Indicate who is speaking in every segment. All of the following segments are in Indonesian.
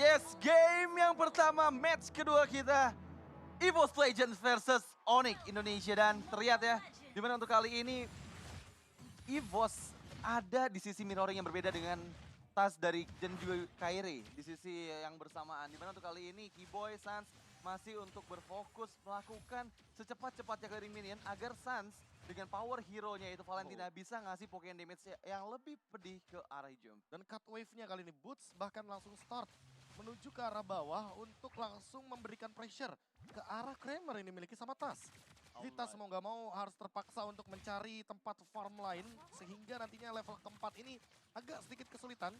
Speaker 1: Yes, game yang pertama, match kedua kita. EVOS Legends versus Onyx Indonesia. Dan terlihat ya, dimana untuk kali ini EVOS ada di sisi mirroring yang berbeda dengan tas dari dan juga Kairi di sisi yang bersamaan. Dimana untuk kali ini Keyboy, Sans masih untuk berfokus melakukan secepat-cepatnya clearing minion agar Sans dengan power hero-nya itu Valentina bisa ngasih Pokemon damage yang lebih pedih ke arah Jump.
Speaker 2: Dan cut wave-nya kali ini Boots bahkan langsung start menuju ke arah bawah untuk langsung memberikan pressure ke arah Kramer yang dimiliki sama Tas. Jadi Tas mau nggak mau harus terpaksa untuk mencari tempat farm lain sehingga nantinya level keempat ini agak sedikit kesulitan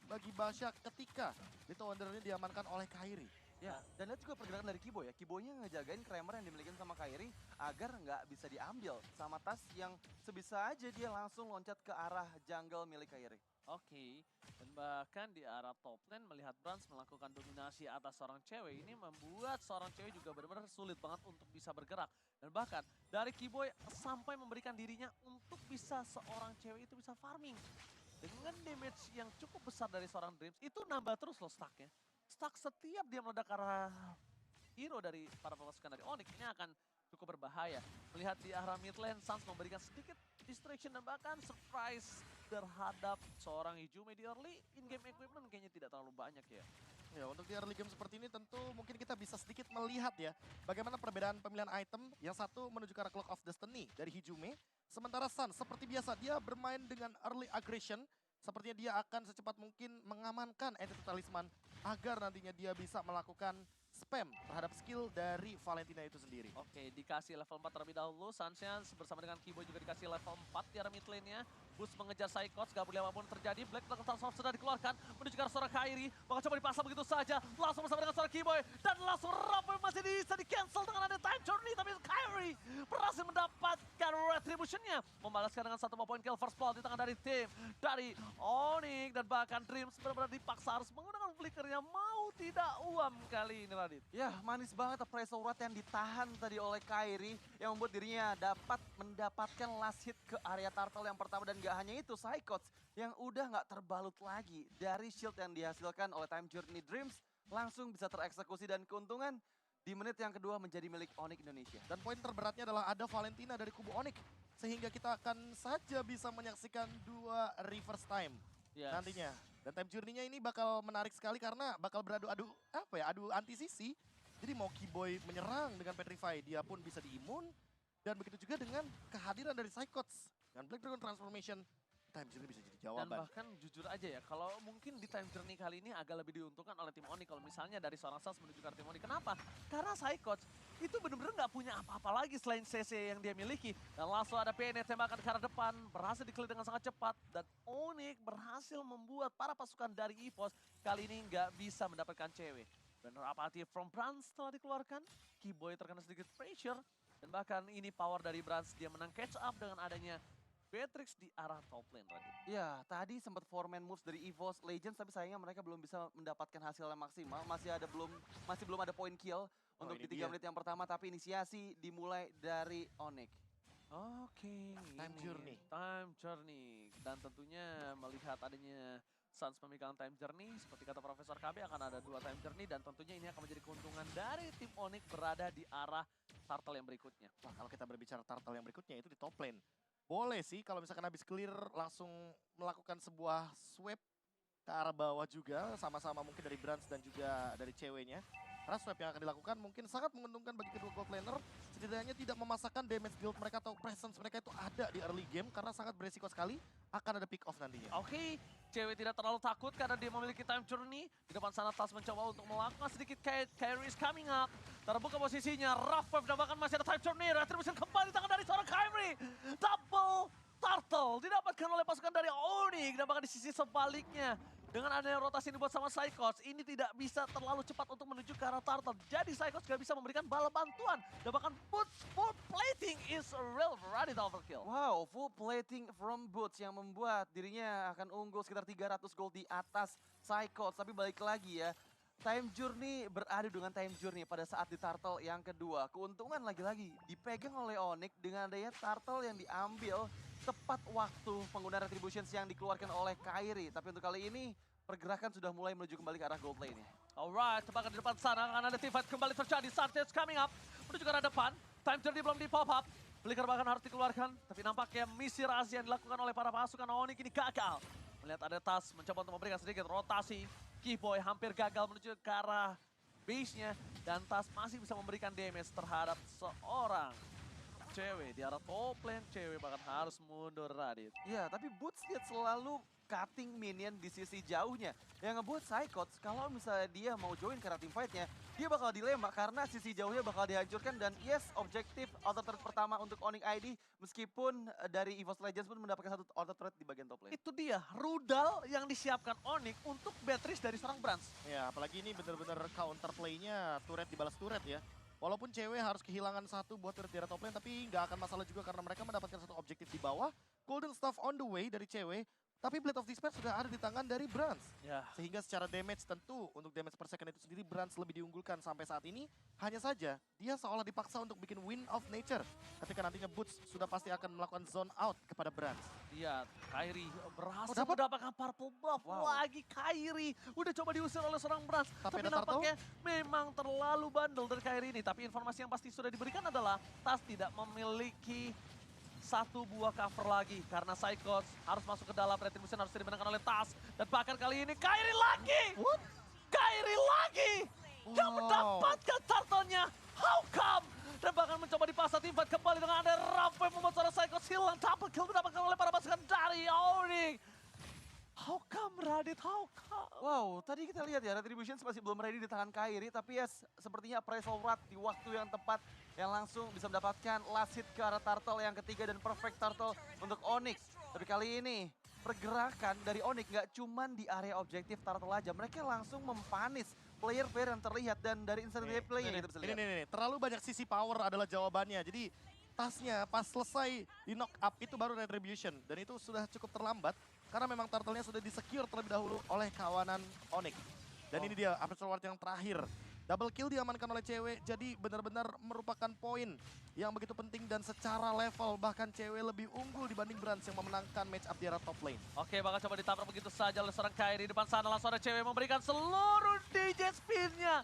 Speaker 2: bagi Basha ketika Little Wonder ini diamankan oleh Kairi.
Speaker 1: Ya, dan lihat juga pergerakan dari Kiboy ya. Kiboynya ngejagain Kramer yang dimiliki sama Kairi agar nggak bisa diambil sama Tas yang sebisa aja dia langsung loncat ke arah jungle milik Kairi.
Speaker 3: Oke, dan bahkan di arah top lane melihat Brans melakukan dominasi atas seorang cewek ini membuat seorang cewek juga benar-benar sulit banget untuk bisa bergerak. Dan bahkan dari Keyboy sampai memberikan dirinya untuk bisa seorang cewek itu bisa farming. Dengan damage yang cukup besar dari seorang Dreams, itu nambah terus loh stacknya. Stack setiap dia meledak ke arah hero dari para pasukan dari Onyx ini akan cukup berbahaya. Melihat di arah mid lane, Sans memberikan sedikit distraction dan bahkan surprise terhadap seorang Ijume di early in-game equipment kayaknya tidak terlalu banyak ya.
Speaker 2: Ya, untuk di early game seperti ini tentu mungkin kita bisa sedikit melihat ya bagaimana perbedaan pemilihan item. Yang satu menuju ke arah Clock of Destiny dari Hijume. Sementara Sun seperti biasa dia bermain dengan early aggression. Sepertinya dia akan secepat mungkin mengamankan Entity Talisman agar nantinya dia bisa melakukan spam terhadap skill dari Valentina itu sendiri.
Speaker 3: Oke, dikasih level 4 terlebih dahulu. Sansnya bersama dengan Keyboy juga dikasih level 4 di arah mid lane-nya. Boost mengejar Psychots, gak boleh apapun terjadi. Black Dragon Soft sudah dikeluarkan menuju ke arah seorang Kairi. Bakal coba dipasang begitu saja. Langsung bersama dengan seorang Keyboy. Dan langsung Rapper masih bisa di-cancel dengan ada time journey. Tapi Kairi berhasil mendapatkan retribution-nya. Membalaskan dengan satu poin kill first blood di tangan dari tim. Dari Onyx dan bahkan Dreams benar-benar dipaksa harus menggunakan flickernya. Mau tidak uam kali ini Radit.
Speaker 1: Ya, manis banget appraisal rate yang ditahan tadi oleh Kairi yang membuat dirinya dapat mendapatkan last hit ke area turtle yang pertama. Dan gak hanya itu, Psychots yang udah gak terbalut lagi dari shield yang dihasilkan oleh Time Journey Dreams langsung bisa tereksekusi dan keuntungan di menit yang kedua menjadi milik Onyx Indonesia.
Speaker 2: Dan poin terberatnya adalah ada Valentina dari kubu Onyx. Sehingga kita akan saja bisa menyaksikan dua reverse time nantinya. Dan time journey-nya ini bakal menarik sekali karena bakal beradu-adu adu anti sisi. Jadi mau Keyboy menyerang dengan Petrify, dia pun bisa diimun. Dan begitu juga dengan kehadiran dari Psychots. Dengan Black Dragon Transformation, time journey bisa jadi
Speaker 3: Dan
Speaker 2: jawaban.
Speaker 3: bahkan jujur aja ya, kalau mungkin di time journey kali ini agak lebih diuntungkan oleh tim Onyx kalau misalnya dari seorang Sans menuju ke tim Onyx. Kenapa? Karena Psychots itu bener-bener nggak punya apa-apa lagi selain CC yang dia miliki. Dan langsung ada PN tembakan ke arah depan, berhasil di-clear dengan sangat cepat. Dan Onyx berhasil membuat para pasukan dari EVOS kali ini nggak bisa mendapatkan cewek. Dan rapati from Brans setelah dikeluarkan, Keyboy terkena sedikit pressure. Dan bahkan ini power dari Brans, dia menang catch up dengan adanya Beatrix di arah top lane Radit.
Speaker 1: Ya, tadi sempat 4-man moves dari EVOS Legends tapi sayangnya mereka belum bisa mendapatkan hasil yang maksimal. Masih belum ada point kill untuk
Speaker 2: ini
Speaker 1: di 3
Speaker 2: dia.
Speaker 1: menit yang pertama, tapi inisiasi dimulai dari Onyx.
Speaker 3: Oke,
Speaker 2: Time journey.
Speaker 3: Time journey. Dan tentunya melihat adanya Sans memegang time journey, seperti kata Profesor KB akan ada 2 time journey dan tentunya ini akan menjadi keuntungan dari tim Onyx berada di arah turtle yang berikutnya.
Speaker 2: Wah, kalau kita berbicara turtle yang berikutnya itu di top lane. Boleh sih kalau misalkan habis clear langsung melakukan sebuah sweep ke arah bawah juga. Sama-sama mungkin dari Brans dan juga dari ceweknya. Karena sweep yang akan dilakukan mungkin sangat menguntungkan bagi kedua gold laner. Setidaknya tidak memasakkan damage build mereka atau presence mereka itu ada di early game. Karena sangat beresiko sekali akan ada pick off nantinya.
Speaker 3: Oke, cewek tidak terlalu takut karena dia memiliki time journey. Di depan sana Tas mencoba untuk melakukan sedikit Kairi is coming up. Terbuka posisinya, Rough Wave dan bahkan masih ada time journey. Retribution kembali tangan dari seorang Kairi. Double turtle didapatkan oleh pasukan dari Onyx dan bahkan di sisi sebaliknya. Dengan adanya rotasi yang dibuat sama Psychots, ini tidak bisa terlalu cepat untuk menuju ke arah turtle. Jadi Psychots gak bisa memberikan bala bantuan. Dan bahkan Boots full plating is a real variety overkill.
Speaker 1: Wow, full plating from Boots yang membuat dirinya akan unggul sekitar 300 gold di atas Psychots. Tapi balik lagi ya, Time Journey beradu dengan Time Journey pada saat di turtle yang kedua. Keuntungan lagi-lagi dipegang oleh Onyx dengan adanya turtle yang diambil tepat waktu penggunaan retributions yang dikeluarkan oleh Kairi. Tapi untuk kali ini pergerakan sudah mulai menuju kembali ke arah gold lane-nya.
Speaker 3: Alright, tebakan di depan sana akan ada teamfight kembali terjadi. Sanchez coming up, menuju ke arah depan. Time journey belum di pop up. Flicker bahkan harus dikeluarkan, tapi nampaknya misi rahasia yang dilakukan oleh para pasukan Onyx ini gagal. Melihat ada Tas mencoba untuk memberikan sedikit rotasi. Keyboy hampir gagal menuju ke arah base-nya. Dan Tas masih bisa memberikan damage terhadap seorang cewek di arah top lane. Cewek bahkan harus mundur, Radit.
Speaker 1: Iya, tapi Boots lihat selalu cutting minion di sisi jauhnya. Yang ngebuat Psychots kalau misalnya dia mau join ke arah teamfight-nya, dia bakal dilema karena sisi jauhnya bakal dihancurkan. Dan yes, objektif auto turret pertama untuk Onyx ID, meskipun dari EVOS Legends pun mendapatkan satu auto turret di bagian top lane.
Speaker 3: Itu dia, rudal yang disiapkan Onyx untuk Beatrice dari seorang Brands.
Speaker 2: Ya, apalagi ini bener-bener counter play-nya turret dibalas turret ya. Walaupun cewek harus kehilangan satu buat turret di arah top lane, tapi nggak akan masalah juga karena mereka mendapatkan satu objektif di bawah. Golden Staff on the way dari cewek, tapi Blade of Despair sudah ada di tangan dari Brands.
Speaker 3: Ya.
Speaker 2: Sehingga secara damage tentu, untuk damage per second itu sendiri Brands lebih diunggulkan sampai saat ini. Hanya saja, dia seolah dipaksa untuk bikin Wind of Nature. Ketika nantinya Boots sudah pasti akan melakukan zone out kepada Brands.
Speaker 3: Iya, Kairi berhasil
Speaker 2: dapat?
Speaker 3: mendapatkan purple buff. Lagi Kairi udah coba diusir oleh seorang Brands. Tapi
Speaker 2: ada
Speaker 3: nampaknya memang terlalu bandel dari Kairi ini. Tapi informasi yang pasti sudah diberikan adalah Tas tidak memiliki satu buah cover lagi. Karena Psychots harus masuk ke dalam, Retribution harus dimenangkan oleh Tas. Dan bahkan kali ini Kairi lagi!
Speaker 2: What?
Speaker 3: Kairi lagi! Dia
Speaker 2: Wow.
Speaker 3: mendapatkan turtle-nya. How come? Dan bahkan mencoba dipasang teamfight kembali dengan ada Rampage membuat seorang Psychots hilang. Double kill didapatkan oleh para pasukan dari Onyx. How come, Radit? How come?
Speaker 1: Wow, tadi kita lihat ya, Retributions masih belum ready di tangan Kairi, tapi ya sepertinya appraisal Wrath di waktu yang tepat yang langsung bisa mendapatkan last hit ke arah turtle yang ketiga dan perfect turtle untuk Onyx. Tapi kali ini pergerakan dari Onyx nggak cuman di area objektif turtle aja, mereka langsung mempanis player-player yang terlihat dan dari instant replay-nya kita bisa lihat.
Speaker 2: Ini, terlalu banyak sisi power adalah jawabannya. Jadi tasnya pas selesai di knock up itu baru Retribution. Dan itu sudah cukup terlambat karena memang turtle-nya sudah di-secure terlebih dahulu oleh kawanan Onyx. Dan ini dia Aperture Ward yang terakhir. Double kill diamankan oleh cewek, jadi benar-benar merupakan poin yang begitu penting dan secara level bahkan cewek lebih unggul dibanding Brands yang memenangkan match up di arah top lane.
Speaker 3: Oke, bakal coba ditabrak begitu saja oleh seorang Kairi. Di depan sana langsung ada cewek memberikan seluruh DJ spin-nya.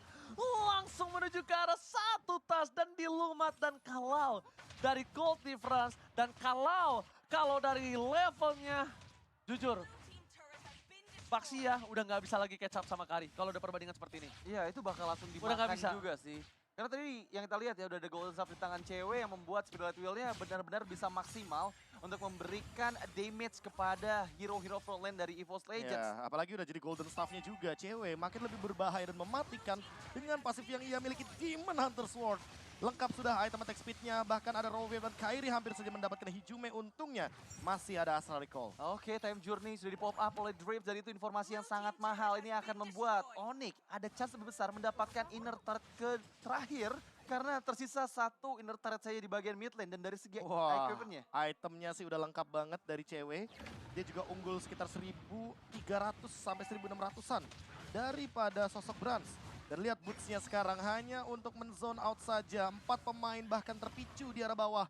Speaker 3: Langsung menuju ke arah satu Tas dan dilumat. Dan kalau dari gold difference dan kalau dari levelnya, jujur, Baxia udah nggak bisa lagi catch up sama Kari kalau udah perbandingan seperti ini.
Speaker 1: Iya, itu bakal langsung
Speaker 3: Udah nggak
Speaker 1: dimakan
Speaker 3: bisa.
Speaker 1: juga sih. Karena tadi yang kita lihat ya udah ada golden staff di tangan cewek yang membuat Spirit Wheel-nya benar-benar bisa maksimal untuk memberikan damage kepada hero-hero frontline dari EVOS Legends.
Speaker 2: Ya, apalagi udah jadi golden staff-nya juga, cewek makin lebih berbahaya dan mematikan dengan pasif yang ia miliki, Demon Hunter Sword. Lengkap sudah item attack speed-nya, bahkan ada Raw Wave dan Kairi hampir saja mendapatkan Hijume, untungnya masih ada Astral Recall.
Speaker 1: Oke, time journey sudah di pop up oleh Drift dan itu informasi yang sangat mahal. Ini akan membuat Onyx ada chance lebih besar mendapatkan inner turret ke terakhir karena tersisa satu inner turret saja di bagian mid lane dan dari segi equipment-nya.
Speaker 2: Itemnya sih udah lengkap banget dari cewek. Dia juga unggul sekitar 1.300 sampai 1.600-an daripada sosok Brands. Dan lihat boots-nya sekarang hanya untuk men-zone out saja. 4 pemain bahkan terpicu di arah bawah.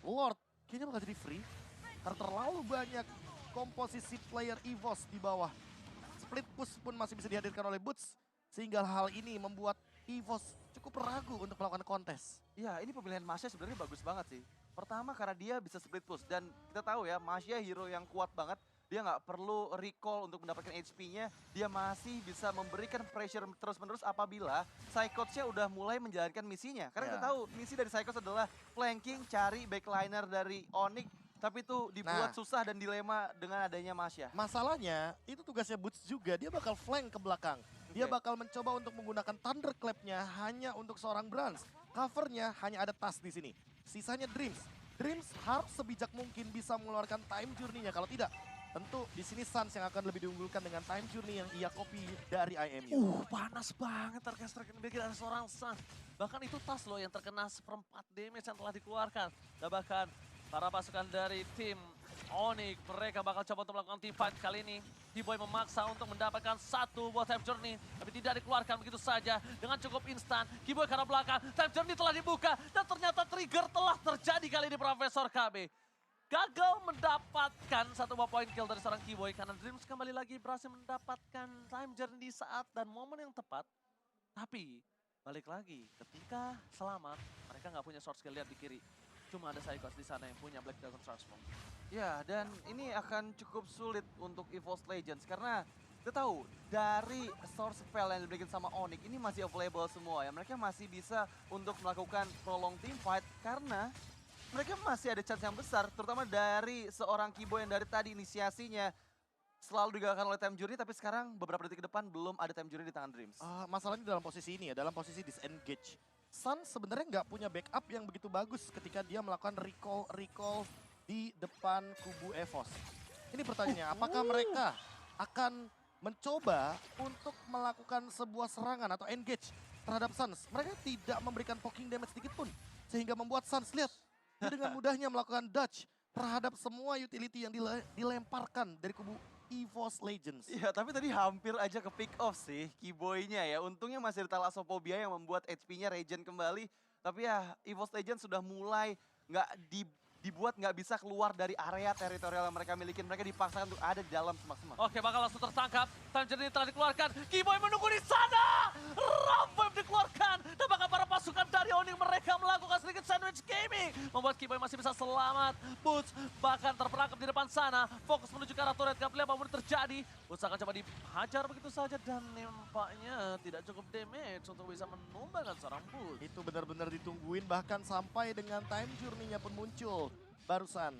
Speaker 2: Lord kayaknya bakal jadi free karena terlalu banyak komposisi player EVOS di bawah. Split push pun masih bisa dihadirkan oleh Boots. Sehingga hal ini membuat EVOS cukup ragu untuk melakukan kontes.
Speaker 1: Iya, ini pemilihan Masya sebenarnya bagus banget sih. Pertama karena dia bisa split push dan kita tahu ya Masya hero yang kuat banget. Dia nggak perlu recall untuk mendapatkan HP-nya. Dia masih bisa memberikan pressure terus-menerus apabila Psychots-nya udah mulai menjalankan misinya. Karena kita tahu misi dari Psychots adalah flanking, cari backliner dari Onyx. Tapi itu dibuat susah dan dilema dengan adanya Masya.
Speaker 2: Masalahnya itu tugasnya Boots juga, dia bakal flank ke belakang. Dia bakal mencoba untuk menggunakan Thunderclap-nya hanya untuk seorang Brands. Covernya hanya ada Tas di sini. Sisanya Dreams. Dreams harus sebijak mungkin bisa mengeluarkan time journey-nya. Kalau tidak, tentu di sini Suns yang akan lebih diunggulkan dengan time journey yang ia copy dari IMU.
Speaker 3: Panas banget terkena bikin ada seorang Suns. Bahkan itu Tas loh yang terkena seperempat damage yang telah dikeluarkan. Dan bahkan para pasukan dari tim Onyx, mereka bakal coba untuk melakukan team fight kali ini. Keyboy memaksa untuk mendapatkan satu buat time journey, tapi tidak dikeluarkan begitu saja dengan cukup instan. Keyboy ke arah belakang, time journey telah dibuka dan ternyata trigger telah terjadi kali ini Profesor KB. gagal mendapatkan satu buah poin kill dari seorang Keyboy karena Dreams kembali lagi berhasil mendapatkan time journey di saat dan momen yang tepat. Tapi balik lagi ketika selamat mereka nggak punya short skill, lihat di kiri. Cuma ada Psychos di sana yang punya Black Dragon Transform.
Speaker 1: Ya, dan ini akan cukup sulit untuk EVOS Legends karena kita tahu dari source spell yang diberikan sama Onyx ini masih available semua ya. Mereka masih bisa untuk melakukan prolong team fight karena mereka masih ada chance yang besar, terutama dari seorang Keyboy yang dari tadi inisiasinya selalu digagalkan oleh time journey, tapi sekarang beberapa detik ke depan belum ada time journey di tangan Dreams.
Speaker 2: Masalahnya dalam posisi ini ya, dalam posisi disengage. Sun sebenarnya nggak punya backup yang begitu bagus ketika dia melakukan recall di depan kubu EVOS. Ini pertanyaannya, apakah mereka akan mencoba untuk melakukan sebuah serangan atau engage terhadap Suns? Mereka tidak memberikan poking damage sedikit pun, sehingga membuat Suns lihat dia dengan mudahnya melakukan dodge terhadap semua utility yang dilemparkan dari kubu EVOS Legends.
Speaker 1: Iya, tapi tadi hampir aja ke pick off sih Keyboy-nya ya. Untungnya masih ada Thalassophobia yang membuat HP-nya regen kembali. Tapi ya EVOS Legends sudah mulai dibuat nggak bisa keluar dari area teritorial yang mereka miliki. Mereka dipaksakan untuk ada di dalam semak-semak.
Speaker 3: Oke, bakal langsung tertangkap. Time journey telah dikeluarkan. Keyboy menunggu di sana. Ramp wave dikeluarkan. Dan bahkan para pasukan dari Onyx mereka melakukan sedikit sandwich gaming. Membuat Keyboy masih bisa selamat. Boots bahkan terperangkap di depan sana. Fokus menuju ke arah turret. Gak boleh apapun terjadi. Boots akan coba dihajar begitu saja. Dan nampaknya tidak cukup damage untuk bisa menumbangkan seorang Boots.
Speaker 2: Itu benar-benar ditungguin bahkan sampai dengan time journey-nya pun muncul. Barusan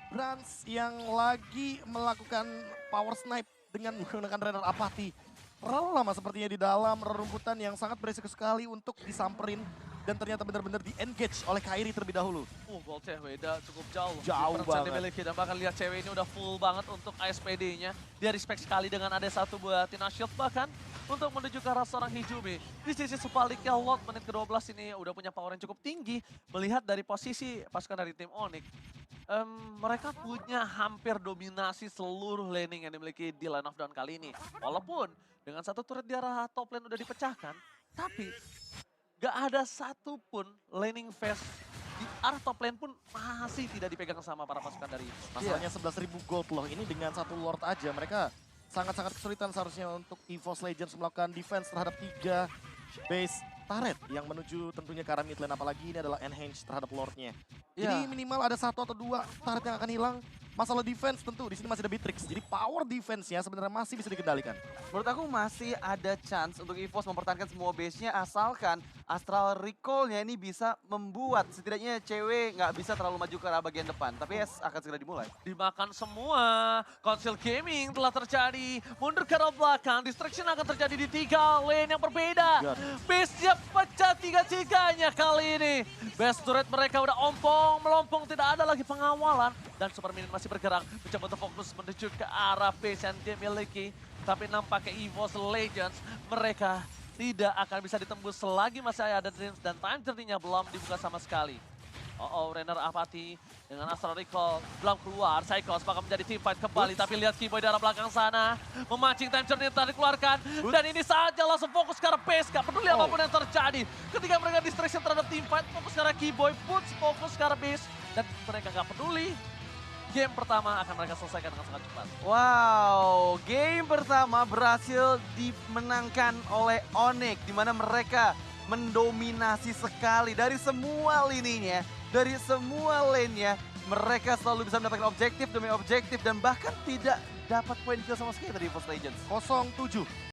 Speaker 2: Brans yang lagi melakukan power snipe dengan menggunakan Renner Apathy. Terlalu lama sepertinya di dalam rerumputan yang sangat berisiko sekali untuk disamperin. Dan ternyata benar-benar di-engage oleh Kairi terlebih dahulu.
Speaker 3: Boltnya beda cukup jauh.
Speaker 2: Jauh banget.
Speaker 3: Dimiliki. Dan bahkan lihat cewek ini udah full banget untuk ASPD-nya. Dia respect sekali dengan ada satu buah Tina Shield bahkan untuk menuju ke arah seorang Hijumi. Di sisi sebaliknya Lot menit ke-12 ini udah punya power yang cukup tinggi. Melihat dari posisi pasukan dari tim Onyx. Mereka punya hampir dominasi seluruh laning yang dimiliki di line of down kali ini. Walaupun dengan satu turret di arah top lane udah dipecahkan. Tapi gak ada satupun laning phase di arah top lane pun masih tidak dipegang sama para pasukan dari
Speaker 2: Masalahnya 11.000 gold loh. Ini dengan satu Lord aja mereka sangat-sangat kesulitan seharusnya untuk EVOS Legends melakukan defense terhadap 3 base turret yang menuju tentunya ke arah mid lane. Apalagi ini adalah enhance terhadap Lordnya. Jadi minimal ada 1 atau 2 turret yang akan hilang. Masalah defense tentu di sini masih ada Beatrix. Jadi power defense-nya sebenarnya masih bisa dikendalikan.
Speaker 1: Menurut aku masih ada chance untuk EVOS mempertahankan semua base-nya asalkan Astral Recall-nya ini bisa membuat setidaknya cewek nggak bisa terlalu maju ke arah bagian depan. Tapi yes, akan segera dimulai.
Speaker 3: Dimakan semua. Council Gaming telah terjadi. Mundur ke arah belakang. Distraction akan terjadi di 3 lane yang berbeda. Base-nya pecah 3-3-nya kali ini. Base turret mereka udah ompong, melompong. Tidak ada lagi pengawalan. Dan Super Minion masih bergerak. Mencoba untuk fokus menuju ke arah base yang dia miliki. Tapi nampaknya EVOS Legends mereka tidak akan bisa ditembus selagi masih ada Dreams dan time journey-nya belum dibuka sama sekali. Renner Apathy dengan Astral Recall belum keluar. Psychos bakal menjadi team fight kembali. Tapi lihat Keyboy di arah belakang sana. Memancing time journey yang telah dikeluarkan. Dan ini saja langsung fokus ke arah base. Gak peduli apapun yang terjadi. Ketika mereka distraction terhadap team fight. Fokus ke arah Keyboy. Boots fokus ke arah base. Dan mereka gak peduli. Game pertama akan mereka selesaikan dengan sangat cepat.
Speaker 1: Wow, game pertama berhasil dimenangkan oleh Onyx, di mana mereka mendominasi sekali dari semua lininya, dari semua lane-nya. Mereka selalu bisa mendapatkan objektif demi objektif dan bahkan tidak dapat poin kill sama sekali dari EVOS Legends.
Speaker 2: 0-7.